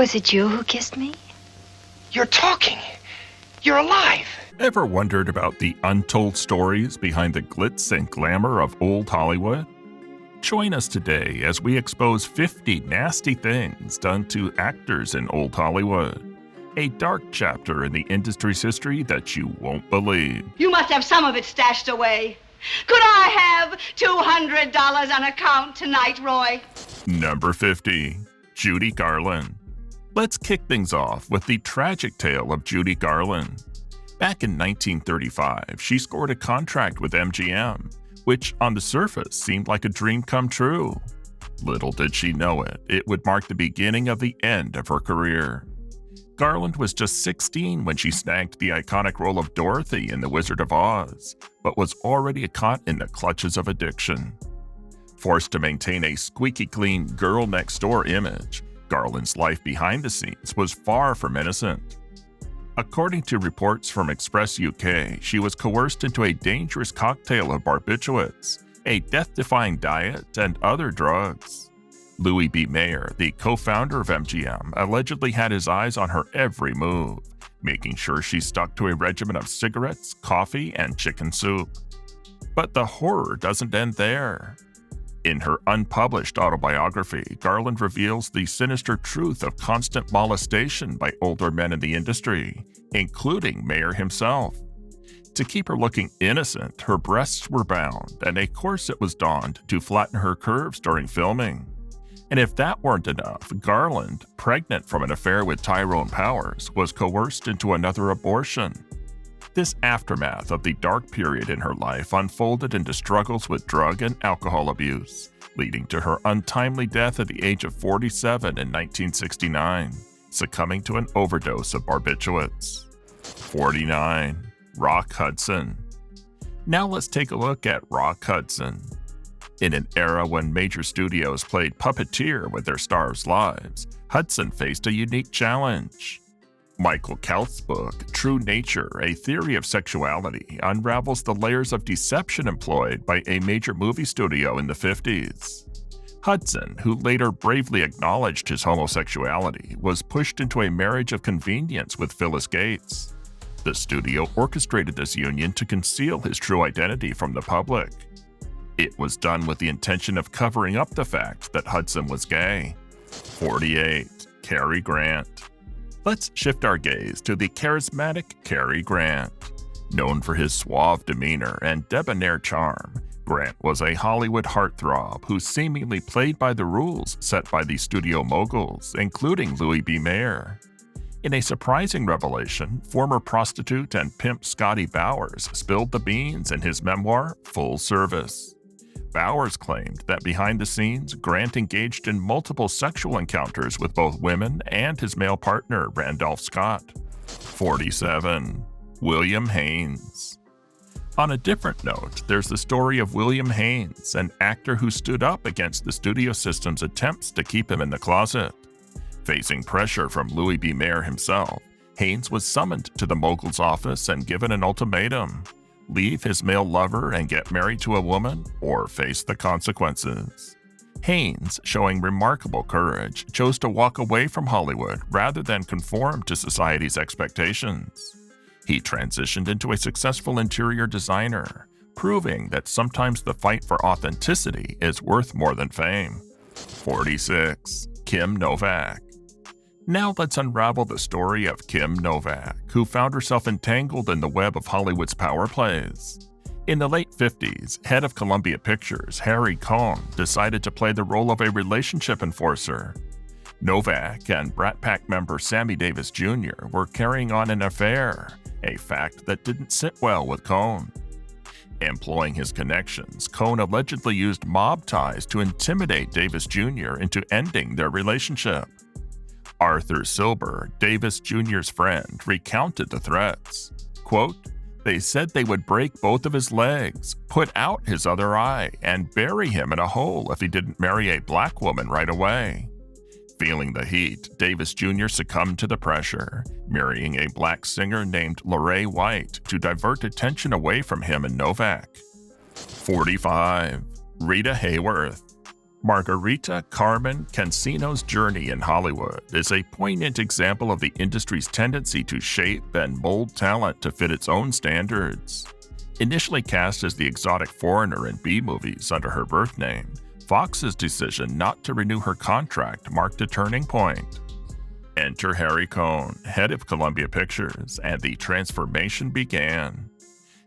Was it you who kissed me? You're talking. You're alive. Ever wondered about the untold stories behind the glitz and glamour of old Hollywood? Join us today as we expose 50 nasty things done to actors in old Hollywood. A dark chapter in the industry's history that you won't believe. You must have some of it stashed away. Could I have $200 on account tonight, Roy? Number 50. Judy Garland. Let's kick things off with the tragic tale of Judy Garland. Back in 1935, she scored a contract with MGM, which on the surface seemed like a dream come true. Little did she know it would mark the beginning of the end of her career. Garland was just 16 when she snagged the iconic role of Dorothy in The Wizard of Oz, but was already caught in the clutches of addiction. Forced to maintain a squeaky clean girl next door image, Garland's life behind the scenes was far from innocent. According to reports from Express UK, she was coerced into a dangerous cocktail of barbiturates, a death-defying diet, and other drugs. Louis B. Mayer, the co-founder of MGM, allegedly had his eyes on her every move, making sure she stuck to a regimen of cigarettes, coffee, and chicken soup. But the horror doesn't end there. In her unpublished autobiography, Garland reveals the sinister truth of constant molestation by older men in the industry, including Mayer himself. To keep her looking innocent, her breasts were bound and a corset was donned to flatten her curves during filming. And if that weren't enough, Garland, pregnant from an affair with Tyrone Powers, was coerced into another abortion. This aftermath of the dark period in her life unfolded into struggles with drug and alcohol abuse, leading to her untimely death at the age of 47 in 1969, succumbing to an overdose of barbiturates. 49. Rock Hudson. Now let's take a look at Rock Hudson. In an era when major studios played puppeteer with their stars' lives, Hudson faced a unique challenge. Michael Kelth's book, True Nature, A Theory of Sexuality, unravels the layers of deception employed by a major movie studio in the 50s. Hudson, who later bravely acknowledged his homosexuality, was pushed into a marriage of convenience with Phyllis Gates. The studio orchestrated this union to conceal his true identity from the public. It was done with the intention of covering up the fact that Hudson was gay. 48. Cary Grant. Let's shift our gaze to the charismatic Cary Grant. Known for his suave demeanor and debonair charm, Grant was a Hollywood heartthrob who seemingly played by the rules set by the studio moguls, including Louis B. Mayer. In a surprising revelation, former prostitute and pimp Scotty Bowers spilled the beans in his memoir, Full Service. Bowers claimed that behind the scenes, Grant engaged in multiple sexual encounters with both women and his male partner, Randolph Scott. 47. William Haynes. On a different note, there's the story of William Haynes, an actor who stood up against the studio system's attempts to keep him in the closet. Facing pressure from Louis B. Mayer himself, Haynes was summoned to the mogul's office and given an ultimatum: leave his male lover and get married to a woman, or face the consequences. Haynes, showing remarkable courage, chose to walk away from Hollywood rather than conform to society's expectations. He transitioned into a successful interior designer, proving that sometimes the fight for authenticity is worth more than fame. 46. Kim Novak. Now let's unravel the story of Kim Novak, who found herself entangled in the web of Hollywood's power plays. In the late 50s, head of Columbia Pictures, Harry Cohn, decided to play the role of a relationship enforcer. Novak and Brat Pack member Sammy Davis Jr. were carrying on an affair, a fact that didn't sit well with Cohn. Employing his connections, Cohn allegedly used mob ties to intimidate Davis Jr. into ending their relationship. Arthur Silber, Davis Jr.'s friend, recounted the threats. Quote, "They said they would break both of his legs, put out his other eye, and bury him in a hole if he didn't marry a black woman right away." Feeling the heat, Davis Jr. succumbed to the pressure, marrying a black singer named Lorraine White to divert attention away from him and Novak. 45. Rita Hayworth. Margarita Carmen Cancino's journey in Hollywood is a poignant example of the industry's tendency to shape and mold talent to fit its own standards. Initially cast as the exotic foreigner in B-movies under her birth name, Fox's decision not to renew her contract marked a turning point. Enter Harry Cohn, head of Columbia Pictures, and the transformation began.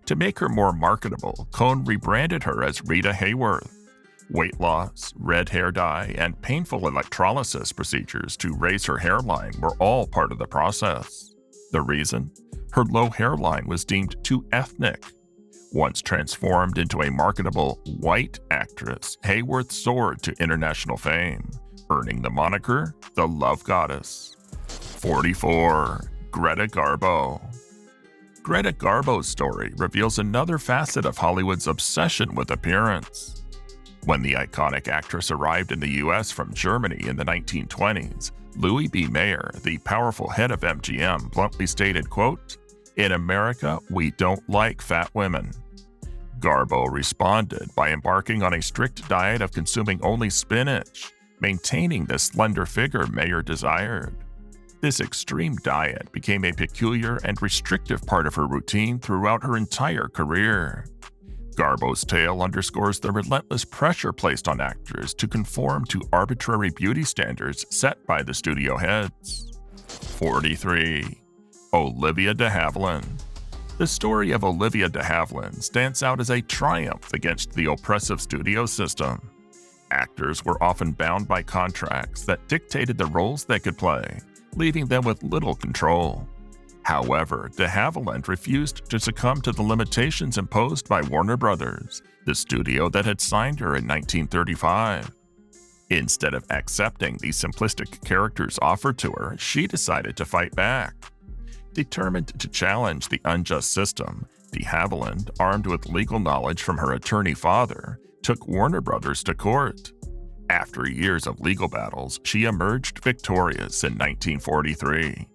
To make her more marketable, Cohn rebranded her as Rita Hayworth. Weight loss, red hair dye, and painful electrolysis procedures to raise her hairline were all part of the process. The reason? Her low hairline was deemed too ethnic. Once transformed into a marketable white actress, Hayworth soared to international fame, earning the moniker the Love Goddess. 44. Greta Garbo. Greta Garbo's story reveals another facet of Hollywood's obsession with appearance. When the iconic actress arrived in the US from Germany in the 1920s, Louis B. Mayer, the powerful head of MGM, bluntly stated, quote, "In America, we don't like fat women." Garbo responded by embarking on a strict diet of consuming only spinach, maintaining the slender figure Mayer desired. This extreme diet became a peculiar and restrictive part of her routine throughout her entire career. Garbo's tale underscores the relentless pressure placed on actors to conform to arbitrary beauty standards set by the studio heads. 43. Olivia de Havilland. The story of Olivia de Havilland stands out as a triumph against the oppressive studio system. Actors were often bound by contracts that dictated the roles they could play, leaving them with little control. However, de Havilland refused to succumb to the limitations imposed by Warner Brothers, the studio that had signed her in 1935. Instead of accepting the simplistic characters offered to her, she decided to fight back. Determined to challenge the unjust system, de Havilland, armed with legal knowledge from her attorney father, took Warner Brothers to court. After years of legal battles, she emerged victorious in 1943.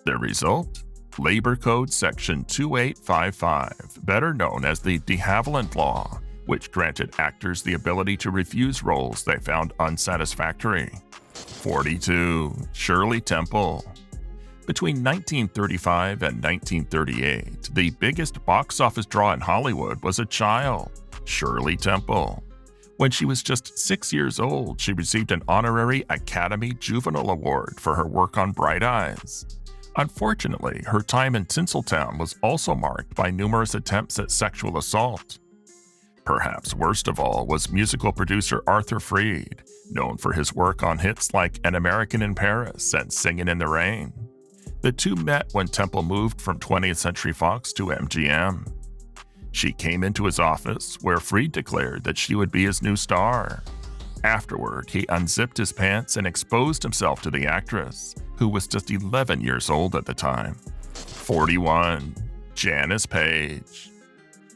The result? Labor Code Section 2855, better known as the de Havilland Law, which granted actors the ability to refuse roles they found unsatisfactory. 42. Shirley Temple. Between 1935 and 1938, the biggest box office draw in Hollywood was a child, Shirley Temple. When she was just 6 years old, she received an honorary Academy Juvenile Award for her work on Bright Eyes. Unfortunately, her time in Tinseltown was also marked by numerous attempts at sexual assault. Perhaps worst of all was musical producer Arthur Freed, known for his work on hits like An American in Paris and Singin' in the Rain. The two met when Temple moved from 20th Century Fox to MGM. She came into his office, where Freed declared that she would be his new star. Afterward, he unzipped his pants and exposed himself to the actress, who was just 11 years old at the time. 41. Janice Page.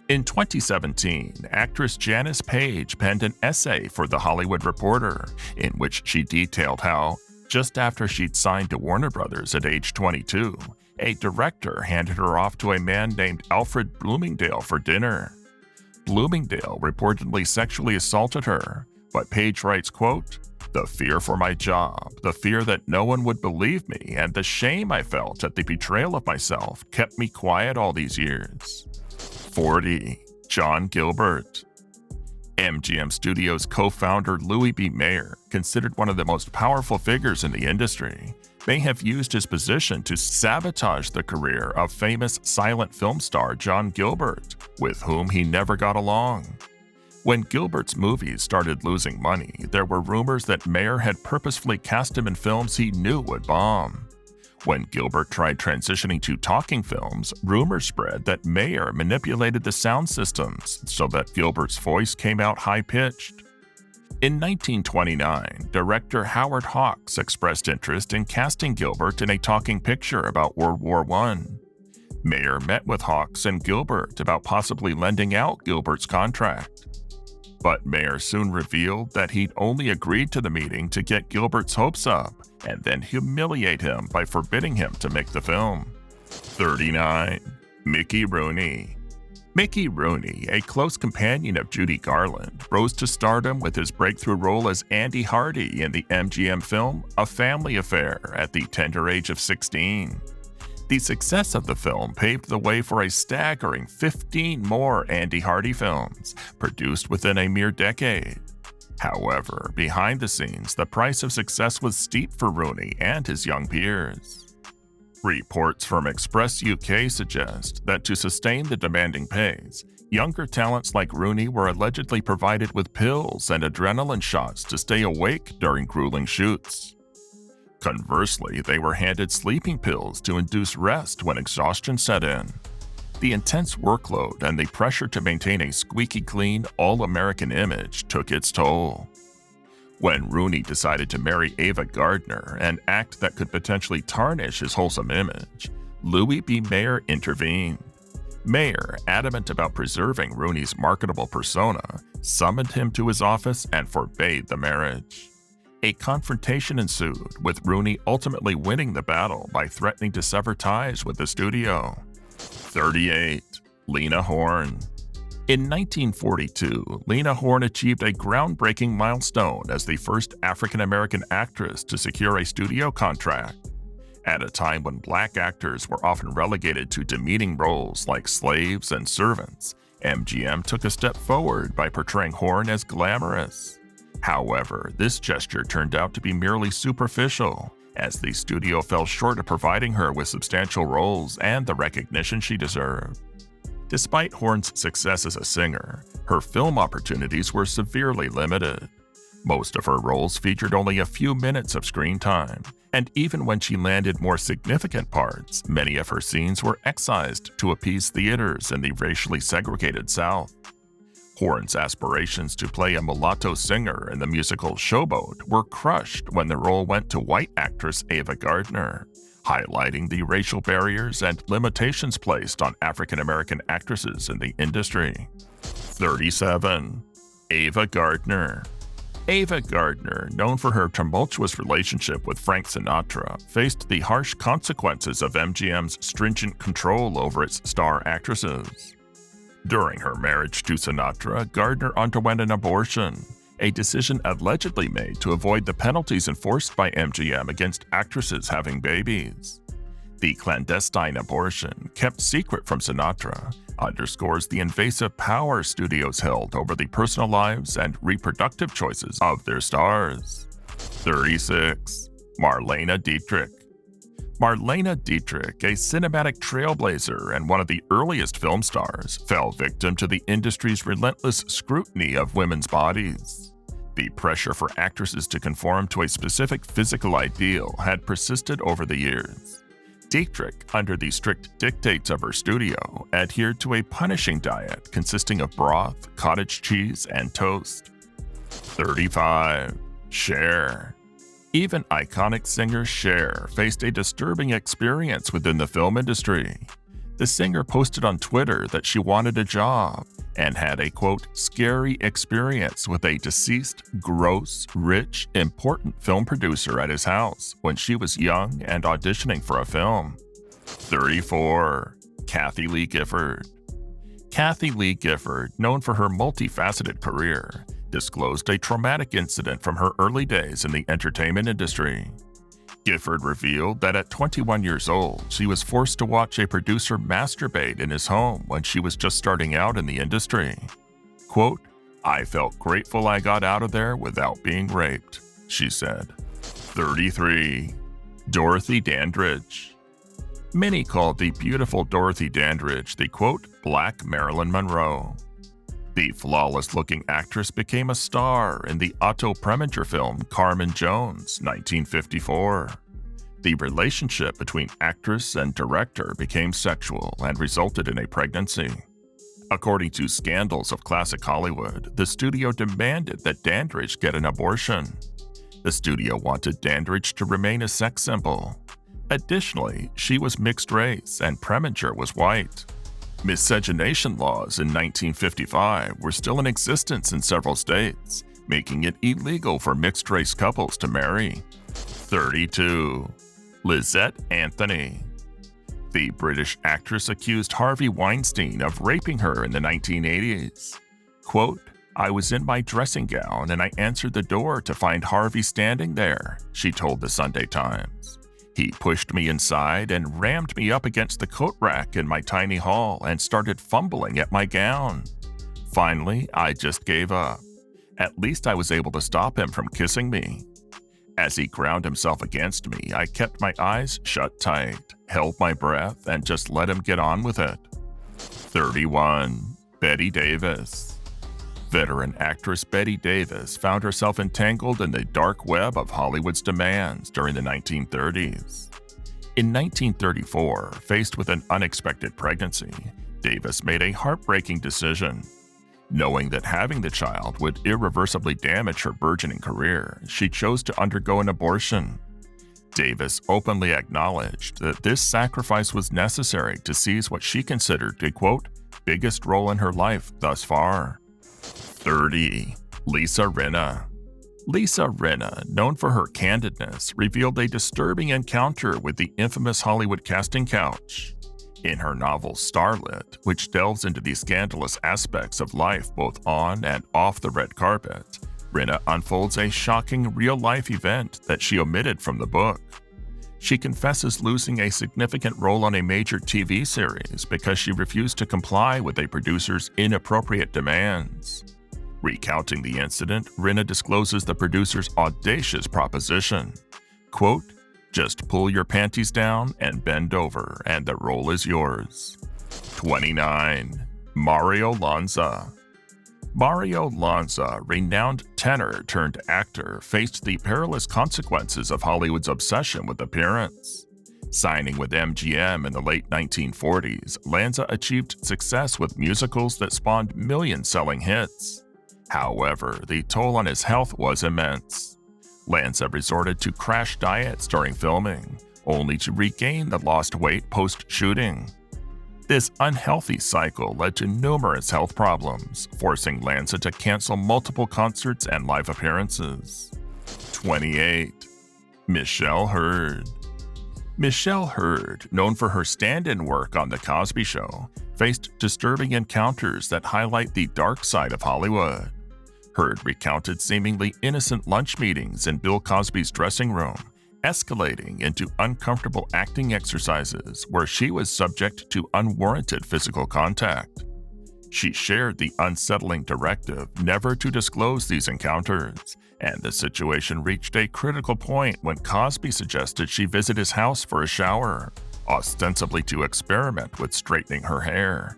In 2017, actress Janice Page penned an essay for The Hollywood Reporter, in which she detailed how, just after she'd signed to Warner Brothers at age 22, a director handed her off to a man named Alfred Bloomingdale for dinner. Bloomingdale reportedly sexually assaulted her, but Page writes, quote, "The fear for my job, the fear that no one would believe me, and the shame I felt at the betrayal of myself kept me quiet all these years." 40. John Gilbert. MGM Studios co-founder Louis B. Mayer, considered one of the most powerful figures in the industry, may have used his position to sabotage the career of famous silent film star John Gilbert, with whom he never got along. When Gilbert's movies started losing money, there were rumors that Mayer had purposefully cast him in films he knew would bomb. When Gilbert tried transitioning to talking films, rumors spread that Mayer manipulated the sound systems so that Gilbert's voice came out high-pitched. In 1929, director Howard Hawks expressed interest in casting Gilbert in a talking picture about World War I. Mayer met with Hawks and Gilbert about possibly lending out Gilbert's contract. But Mayer soon revealed that he'd only agreed to the meeting to get Gilbert's hopes up and then humiliate him by forbidding him to make the film. 39. Mickey Rooney. Mickey Rooney, a close companion of Judy Garland, rose to stardom with his breakthrough role as Andy Hardy in the MGM film A Family Affair at the tender age of 16. The success of the film paved the way for a staggering 15 more Andy Hardy films, produced within a mere decade. However, behind the scenes, the price of success was steep for Rooney and his young peers. Reports from Express UK suggest that to sustain the demanding pace, younger talents like Rooney were allegedly provided with pills and adrenaline shots to stay awake during grueling shoots. Conversely, they were handed sleeping pills to induce rest when exhaustion set in. The intense workload and the pressure to maintain a squeaky clean, all-American image took its toll. When Rooney decided to marry Ava Gardner, an act that could potentially tarnish his wholesome image, Louis B. Mayer intervened. Mayer, adamant about preserving Rooney's marketable persona, summoned him to his office and forbade the marriage. A confrontation ensued, with Rooney ultimately winning the battle by threatening to sever ties with the studio. 38. Lena Horne. In 1942, Lena Horne achieved a groundbreaking milestone as the first African-American actress to secure a studio contract. At a time when black actors were often relegated to demeaning roles like slaves and servants, MGM took a step forward by portraying Horne as glamorous. However, this gesture turned out to be merely superficial, as the studio fell short of providing her with substantial roles and the recognition she deserved. Despite Horne's success as a singer, her film opportunities were severely limited. Most of her roles featured only a few minutes of screen time, and even when she landed more significant parts, many of her scenes were excised to appease theaters in the racially segregated South. Horne's aspirations to play a mulatto singer in the musical Showboat were crushed when the role went to white actress Ava Gardner, highlighting the racial barriers and limitations placed on African-American actresses in the industry. 37. Ava Gardner. Ava Gardner, known for her tumultuous relationship with Frank Sinatra, faced the harsh consequences of MGM's stringent control over its star actresses. During her marriage to Sinatra, Gardner underwent an abortion, a decision allegedly made to avoid the penalties enforced by MGM against actresses having babies. The clandestine abortion, kept secret from Sinatra, underscores the invasive power studios held over the personal lives and reproductive choices of their stars. 36. Marlene Dietrich. Marlene Dietrich, a cinematic trailblazer and one of the earliest film stars, fell victim to the industry's relentless scrutiny of women's bodies. The pressure for actresses to conform to a specific physical ideal had persisted over the years. Dietrich, under the strict dictates of her studio, adhered to a punishing diet consisting of broth, cottage cheese, and toast. 35. Cher. Even iconic singer Cher faced a disturbing experience within the film industry. The singer posted on Twitter that she wanted a job and had a, quote, scary experience with a deceased, gross, rich, important film producer at his house when she was young and auditioning for a film. 34. Kathie Lee Gifford. Kathie Lee Gifford, known for her multifaceted career, disclosed a traumatic incident from her early days in the entertainment industry. Gifford revealed that at 21 years old, she was forced to watch a producer masturbate in his home when she was just starting out in the industry. Quote, "I felt grateful I got out of there without being raped," she said. 33. Dorothy Dandridge. Many called the beautiful Dorothy Dandridge the, quote, Black Marilyn Monroe. The flawless-looking actress became a star in the Otto Preminger film Carmen Jones, 1954. The relationship between actress and director became sexual and resulted in a pregnancy. According to scandals of classic Hollywood, the studio demanded that Dandridge get an abortion. The studio wanted Dandridge to remain a sex symbol. Additionally, she was mixed race and Preminger was white. Miscegenation laws in 1955 were still in existence in several states, making it illegal for mixed-race couples to marry. 32. Lizette Anthony. The British actress accused Harvey Weinstein of raping her in the 1980s. Quote, "I was in my dressing gown and I answered the door to find Harvey standing there," she told the Sunday Times. "He pushed me inside and rammed me up against the coat rack in my tiny hall and started fumbling at my gown. Finally, I just gave up. At least I was able to stop him from kissing me. As he ground himself against me, I kept my eyes shut tight, held my breath, and just let him get on with it." 31. Bette Davis. Veteran actress Bette Davis found herself entangled in the dark web of Hollywood's demands during the 1930s. In 1934, faced with an unexpected pregnancy, Davis made a heartbreaking decision. Knowing that having the child would irreversibly damage her burgeoning career, she chose to undergo an abortion. Davis openly acknowledged that this sacrifice was necessary to seize what she considered the, quote, biggest role in her life thus far. 30. Lisa Rinna. Lisa Rinna, known for her candidness, revealed a disturbing encounter with the infamous Hollywood casting couch. In her novel Starlet, which delves into the scandalous aspects of life both on and off the red carpet, Rinna unfolds a shocking real-life event that she omitted from the book. She confesses losing a significant role on a major TV series because she refused to comply with a producer's inappropriate demands. Recounting the incident, Rinna discloses the producer's audacious proposition. Quote, "Just pull your panties down and bend over, and the role is yours." 29. Mario Lanza. Mario Lanza, renowned tenor turned actor, faced the perilous consequences of Hollywood's obsession with appearance. Signing with MGM in the late 1940s, Lanza achieved success with musicals that spawned million-selling hits. However, the toll on his health was immense. Lanza resorted to crash diets during filming, only to regain the lost weight post-shooting. This unhealthy cycle led to numerous health problems, forcing Lanza to cancel multiple concerts and live appearances. 28. Michelle Hurd. Michelle Hurd, known for her stand-in work on The Cosby Show, faced disturbing encounters that highlight the dark side of Hollywood. Hurd recounted seemingly innocent lunch meetings in Bill Cosby's dressing room, escalating into uncomfortable acting exercises where she was subject to unwarranted physical contact. She shared the unsettling directive never to disclose these encounters, and the situation reached a critical point when Cosby suggested she visit his house for a shower, ostensibly to experiment with straightening her hair.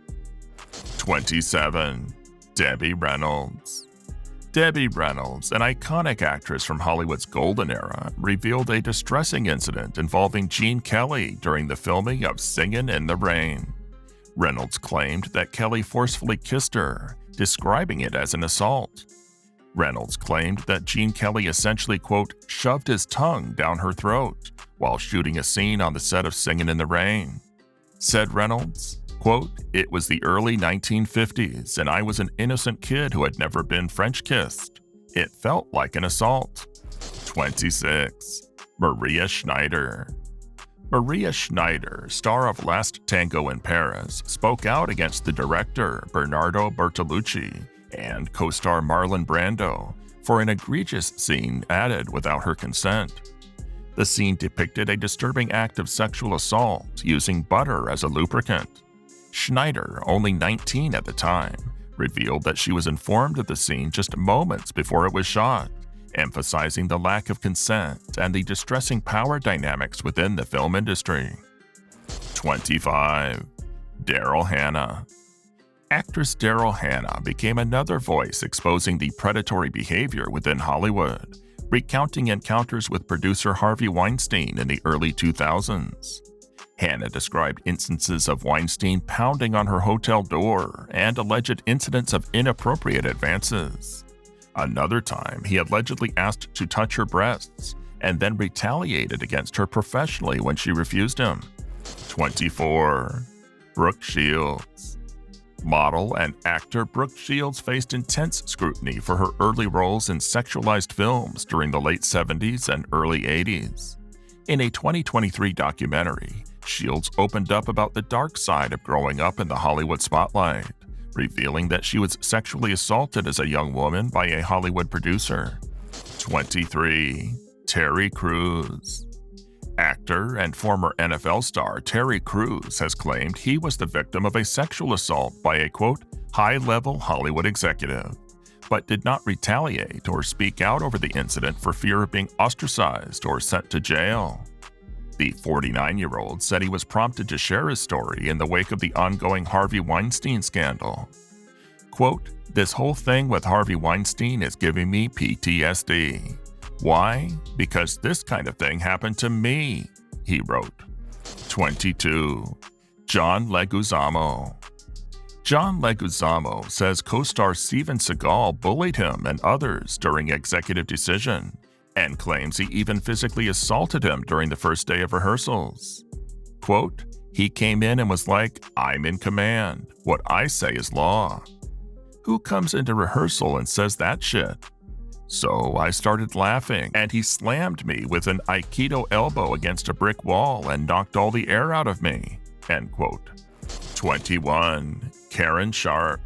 27. Debbie Reynolds. Debbie Reynolds, an iconic actress from Hollywood's golden era, revealed a distressing incident involving Gene Kelly during the filming of Singin' in the Rain. Reynolds claimed that Kelly forcefully kissed her, describing it as an assault. Reynolds claimed that Gene Kelly essentially, quote, shoved his tongue down her throat while shooting a scene on the set of Singin' in the Rain. Said Reynolds, quote, "It was the early 1950s and I was an innocent kid who had never been French kissed. It felt like an assault." 26. Maria Schneider. Maria Schneider, star of Last Tango in Paris, spoke out against the director Bernardo Bertolucci and co-star Marlon Brando for an egregious scene added without her consent. The scene depicted a disturbing act of sexual assault using butter as a lubricant. Schneider, only 19 at the time, revealed that she was informed of the scene just moments before it was shot, emphasizing the lack of consent and the distressing power dynamics within the film industry. 25. Daryl Hannah. Actress Daryl Hannah became another voice exposing the predatory behavior within Hollywood, recounting encounters with producer Harvey Weinstein in the early 2000s. Hannah described instances of Weinstein pounding on her hotel door and alleged incidents of inappropriate advances. Another time, he allegedly asked to touch her breasts and then retaliated against her professionally when she refused him. 24. Brooke Shields. Model and actor Brooke Shields faced intense scrutiny for her early roles in sexualized films during the late 70s and early 80s. In a 2023 documentary, Shields opened up about the dark side of growing up in the Hollywood spotlight, revealing that she was sexually assaulted as a young woman by a Hollywood producer. 23. Terry Crews. Actor and former NFL star Terry Crews has claimed he was the victim of a sexual assault by a, quote, high-level Hollywood executive, but did not retaliate or speak out over the incident for fear of being ostracized or sent to jail. The 49-year-old said he was prompted to share his story in the wake of the ongoing Harvey Weinstein scandal. Quote, "This whole thing with Harvey Weinstein is giving me PTSD. Why? Because this kind of thing happened to me," he wrote. 22. John Leguizamo. John Leguizamo says co-star Steven Seagal bullied him and others during Executive Decision, and claims he even physically assaulted him during the first day of rehearsals. Quote, "He came in and was like, 'I'm in command. What I say is law.' Who comes into rehearsal and says that shit? So I started laughing, and he slammed me with an Aikido elbow against a brick wall and knocked all the air out of me." End quote. 21. Karen Sharp.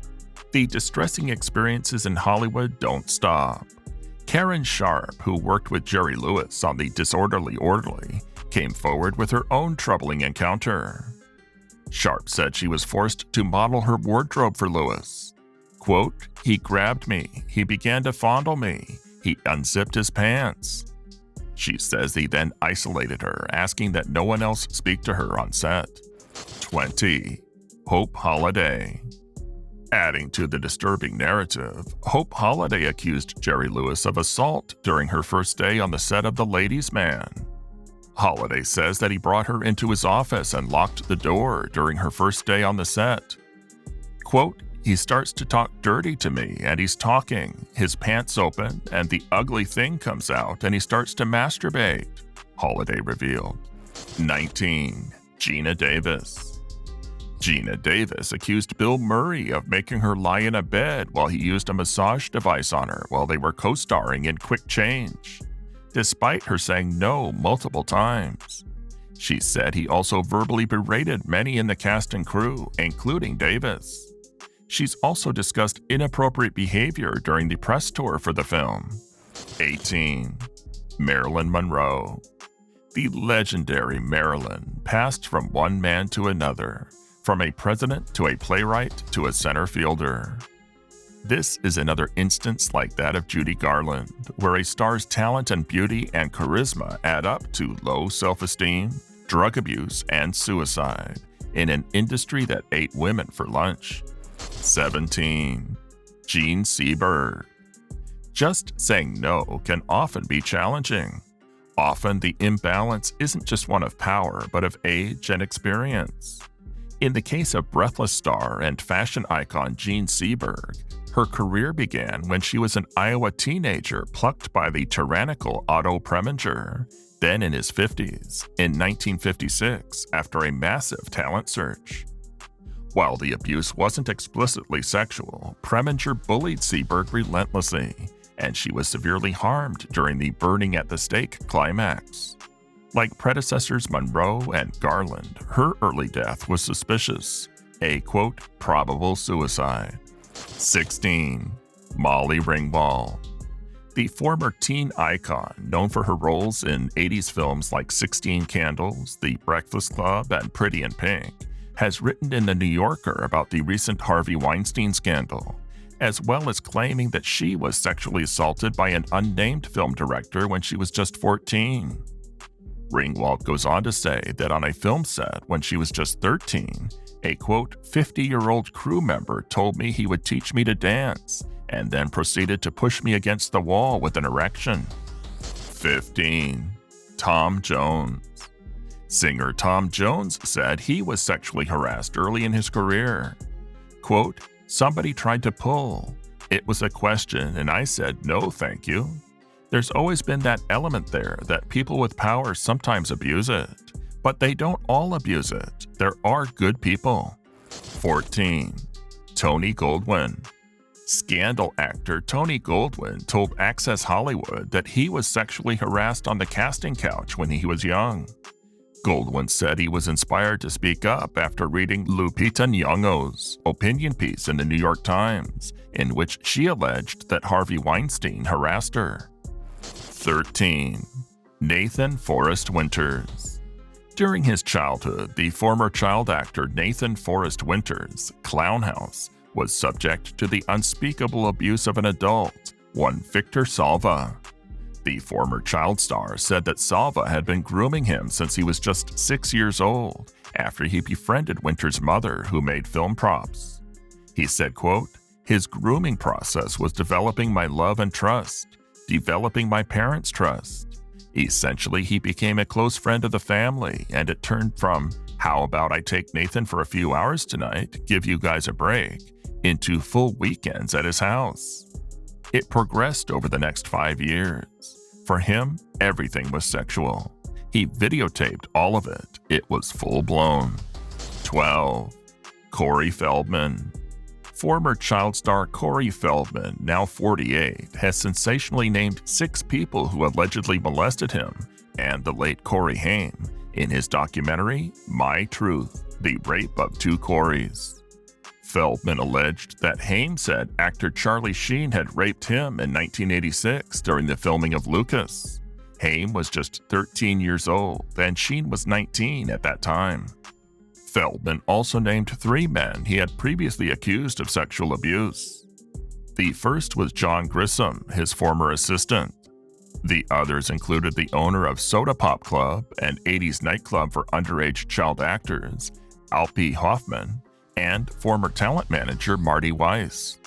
The distressing experiences in Hollywood don't stop. Karen Sharp, who worked with Jerry Lewis on The Disorderly Orderly, came forward with her own troubling encounter. Sharp said she was forced to model her wardrobe for Lewis. Quote, "He grabbed me, he began to fondle me, he unzipped his pants." She says he then isolated her, asking that no one else speak to her on set. 20. Hope Holiday. Adding to the disturbing narrative, Hope Holiday accused Jerry Lewis of assault during her first day on the set of The Ladies' Man. Holiday says that he brought her into his office and locked the door during her first day on the set. Quote, "He starts to talk dirty to me, and he's talking, his pants open, and the ugly thing comes out, and he starts to masturbate," Holiday revealed. 19. Gina Davis. Gina Davis accused Bill Murray of making her lie in a bed while he used a massage device on her while they were co-starring in Quick Change, despite her saying no multiple times. She said he also verbally berated many in the cast and crew, including Davis. She's also discussed inappropriate behavior during the press tour for the film. 18. Marilyn Monroe. The legendary Marilyn passed from one man to another, from a president to a playwright to a center fielder. This is another instance like that of Judy Garland, where a star's talent and beauty and charisma add up to low self-esteem, drug abuse, and suicide in an industry that ate women for lunch. 17. Gene Seberg. Just saying no can often be challenging. Often the imbalance isn't just one of power, but of age and experience. In the case of Breathless star and fashion icon Gene Seberg, her career began when she was an Iowa teenager plucked by the tyrannical Otto Preminger, then in his 50s, in 1956 after a massive talent search. While the abuse wasn't explicitly sexual, Preminger bullied Seberg relentlessly, and she was severely harmed during the burning at the stake climax. Like predecessors Monroe and Garland, her early death was suspicious, a, quote, probable suicide. 16. Molly Ringwald. The former teen icon, known for her roles in 80s films like 16 Candles, The Breakfast Club, and Pretty in Pink, has written in The New Yorker about the recent Harvey Weinstein scandal, as well as claiming that she was sexually assaulted by an unnamed film director when she was just 14. Ringwald goes on to say that on a film set when she was just 13, a, quote, 50-year-old crew member told me he would teach me to dance, and then proceeded to push me against the wall with an erection. 15. Tom Jones. Singer Tom Jones said he was sexually harassed early in his career. Quote, "Somebody tried to pull. It was a question, and I said, no, thank you. There's always been that element there that people with power sometimes abuse it, but they don't all abuse it. There are good people." 14. Tony Goldwyn. Scandal actor Tony Goldwyn told Access Hollywood that he was sexually harassed on the casting couch when he was young. Goldwyn said he was inspired to speak up after reading Lupita Nyong'o's opinion piece in the New York Times, in which she alleged that Harvey Weinstein harassed her. 13. Nathan Forrest Winters. During his childhood, the former child actor Nathan Forrest Winters' Clown House was subject to the unspeakable abuse of an adult, one Victor Salva. The former child star said that Salva had been grooming him since he was just 6 years old, after he befriended Winters' mother, who made film props. He said, quote, "His grooming process was developing my love and trust, developing my parents' trust. Essentially, he became a close friend of the family, and it turned from, how about I take Nathan for a few hours tonight, give you guys a break, into full weekends at his house." It progressed over the next 5 years. For him, everything was sexual. He videotaped all of it. It was full-blown. 12. Corey Feldman. Former child star Corey Feldman, now 48, has sensationally named 6 people who allegedly molested him and the late Corey Haim in his documentary, My Truth, The Rape of Two Coreys. Feldman alleged that Haim said actor Charlie Sheen had raped him in 1986 during the filming of Lucas. Haim was just 13 years old, and Sheen was 19 at that time. Feldman also named 3 men he had previously accused of sexual abuse. The first was John Grissom, his former assistant. The others included the owner of Soda Pop Club, an 80s nightclub for underage child actors, Alpi Hoffman, and former talent manager Marty Weiss.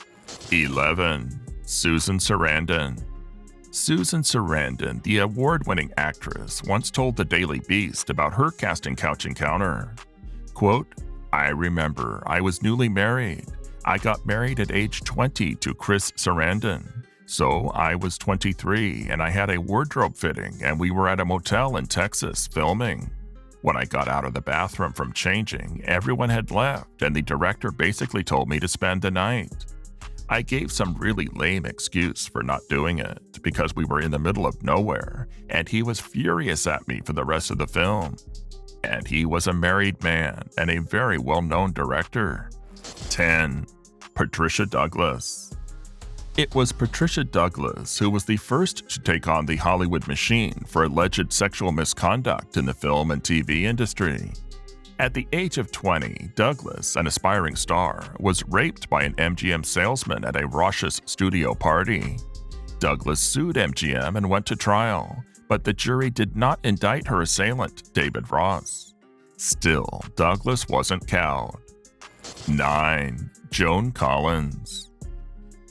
11. Susan Sarandon. Susan Sarandon, the award-winning actress, once told the Daily Beast about her casting couch encounter. Quote, "I remember I was newly married. I got married at age 20 to Chris Sarandon. So I was 23 and I had a wardrobe fitting and we were at a motel in Texas filming. When I got out of the bathroom from changing, everyone had left and the director basically told me to spend the night. I gave some really lame excuse for not doing it because we were in the middle of nowhere and he was furious at me for the rest of the film. And he was a married man and a very well-known director." 10. Patricia Douglas. It was Patricia Douglas who was the first to take on the Hollywood machine for alleged sexual misconduct in the film and TV industry. At the age of 20, Douglas, an aspiring star, was raped by an MGM salesman at a raucous studio party. Douglas sued MGM and went to trial, but the jury did not indict her assailant, David Ross. Still, Douglas wasn't cowed. 9. Joan Collins.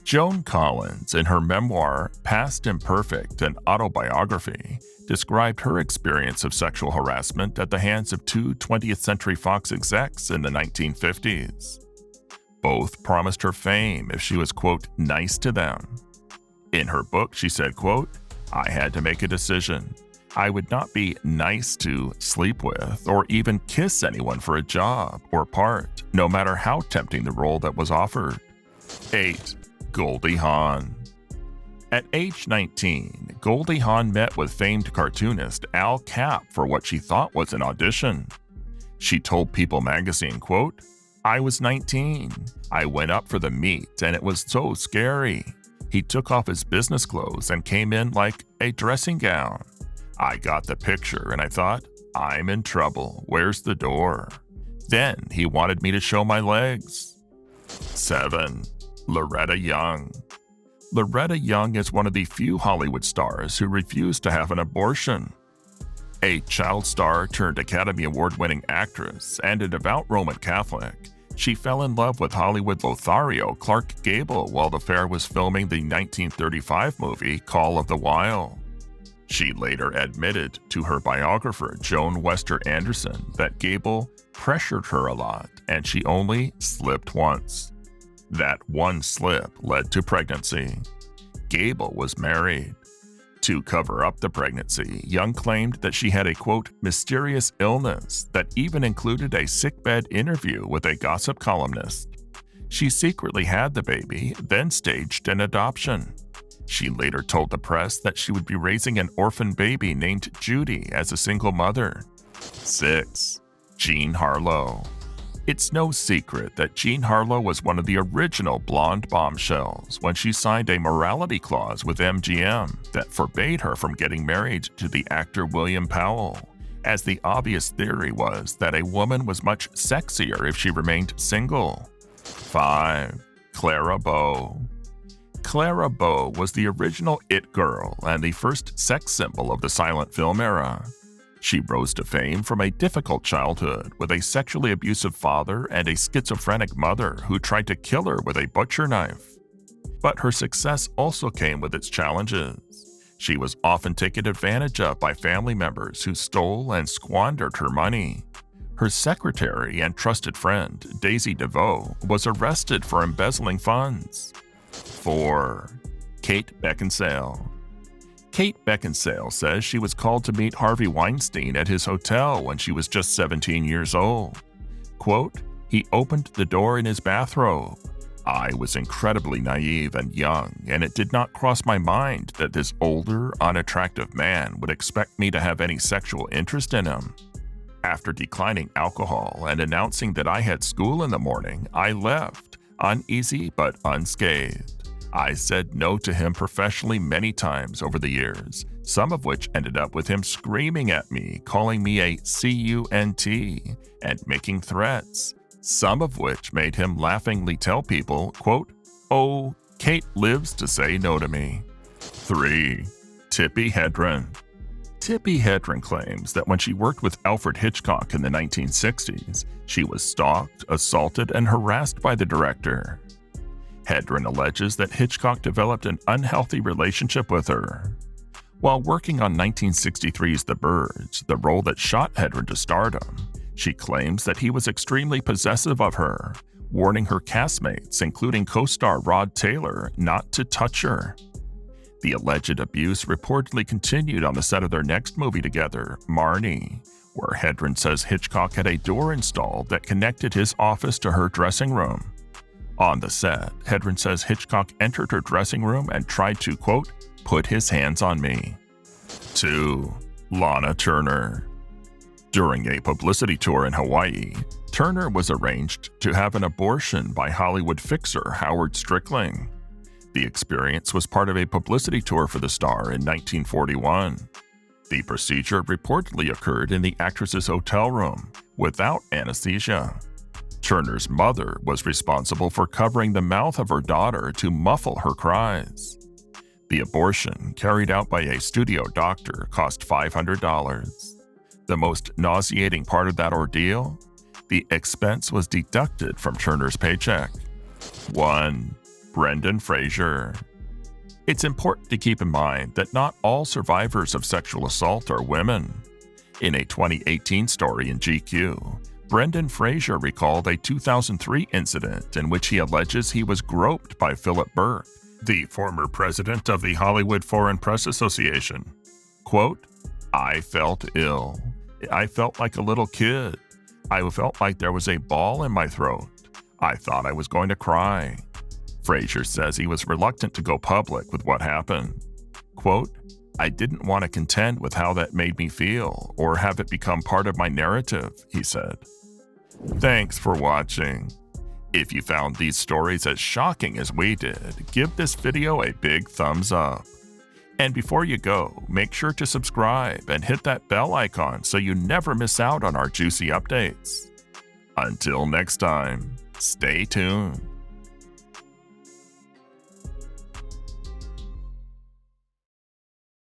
Joan Collins, in her memoir, Past Imperfect, an autobiography, described her experience of sexual harassment at the hands of 2 20th Century Fox execs in the 1950s. Both promised her fame if she was, quote, nice to them. In her book, she said, quote, "I had to make a decision. I would not be nice to sleep with or even kiss anyone for a job or part, no matter how tempting the role that was offered." 8. Goldie Hawn. At age 19, Goldie Hawn met with famed cartoonist Al Capp for what she thought was an audition. She told People magazine, quote, "I was 19. I went up for the meet and it was so scary. He took off his business clothes and came in like a dressing gown. I got the picture and I thought, I'm in trouble. Where's the door? Then he wanted me to show my legs." 7. Loretta Young. Loretta Young is one of the few Hollywood stars who refused to have an abortion. A child star turned Academy Award-winning actress and a devout Roman Catholic, she fell in love with Hollywood Lothario Clark Gable while the pair was filming the 1935 movie Call of the Wild. She later admitted to her biographer Joan Wester Anderson that Gable pressured her a lot and she only slipped once. That one slip led to pregnancy. Gable was married. To cover up the pregnancy, Young claimed that she had a, quote, mysterious illness that even included a sickbed interview with a gossip columnist. She secretly had the baby, then staged an adoption. She later told the press that she would be raising an orphan baby named Judy as a single mother. 6. Jean Harlow. It's no secret that Jean Harlow was one of the original blonde bombshells when she signed a morality clause with MGM that forbade her from getting married to the actor William Powell, as the obvious theory was that a woman was much sexier if she remained single. 5. Clara Bow. Clara Bow was the original it girl and the first sex symbol of the silent film era. She rose to fame from a difficult childhood with a sexually abusive father and a schizophrenic mother who tried to kill her with a butcher knife. But her success also came with its challenges. She was often taken advantage of by family members who stole and squandered her money. Her secretary and trusted friend, Daisy DeVoe, was arrested for embezzling funds. 4. Kate Beckinsale. Kate Beckinsale says she was called to meet Harvey Weinstein at his hotel when she was just 17 years old. Quote, "He opened the door in his bathrobe. I was incredibly naive and young, and it did not cross my mind that this older, unattractive man would expect me to have any sexual interest in him. After declining alcohol and announcing that I had school in the morning, I left, uneasy but unscathed. I said no to him professionally many times over the years, some of which ended up with him screaming at me, calling me a cunt, and making threats, some of which made him laughingly tell people, quote, 'Oh, Kate lives to say no to me.'" 3. Tippi Hedren. Tippi Hedren claims that when she worked with Alfred Hitchcock in the 1960s, she was stalked, assaulted, and harassed by the director. Hedren alleges that Hitchcock developed an unhealthy relationship with her. While working on 1963's The Birds, the role that shot Hedren to stardom, she claims that he was extremely possessive of her, warning her castmates, including co-star Rod Taylor, not to touch her. The alleged abuse reportedly continued on the set of their next movie together, Marnie, where Hedren says Hitchcock had a door installed that connected his office to her dressing room. On the set, Hedren says Hitchcock entered her dressing room and tried to, quote, "put his hands on me." 2. Lana Turner. During a publicity tour in Hawaii, Turner was arranged to have an abortion by Hollywood fixer Howard Strickling. The experience was part of a publicity tour for the star in 1941. The procedure reportedly occurred in the actress's hotel room, without anesthesia. Turner's mother was responsible for covering the mouth of her daughter to muffle her cries. The abortion, carried out by a studio doctor, cost $500. The most nauseating part of that ordeal? The expense was deducted from Turner's paycheck. 1. Brendan Fraser. It's important to keep in mind that not all survivors of sexual assault are women. In a 2018 story in GQ, Brendan Fraser recalled a 2003 incident in which he alleges he was groped by Philip Burke, the former president of the Hollywood Foreign Press Association. Quote, "I felt ill. I felt like a little kid. I felt like there was a ball in my throat. I thought I was going to cry." Fraser says he was reluctant to go public with what happened. Quote, "I didn't want to contend with how that made me feel or have it become part of my narrative," he said. Thanks for watching. If you found these stories as shocking as we did, give this video a big thumbs up. And before you go, make sure to subscribe and hit that bell icon so you never miss out on our juicy updates. Until next time, stay tuned.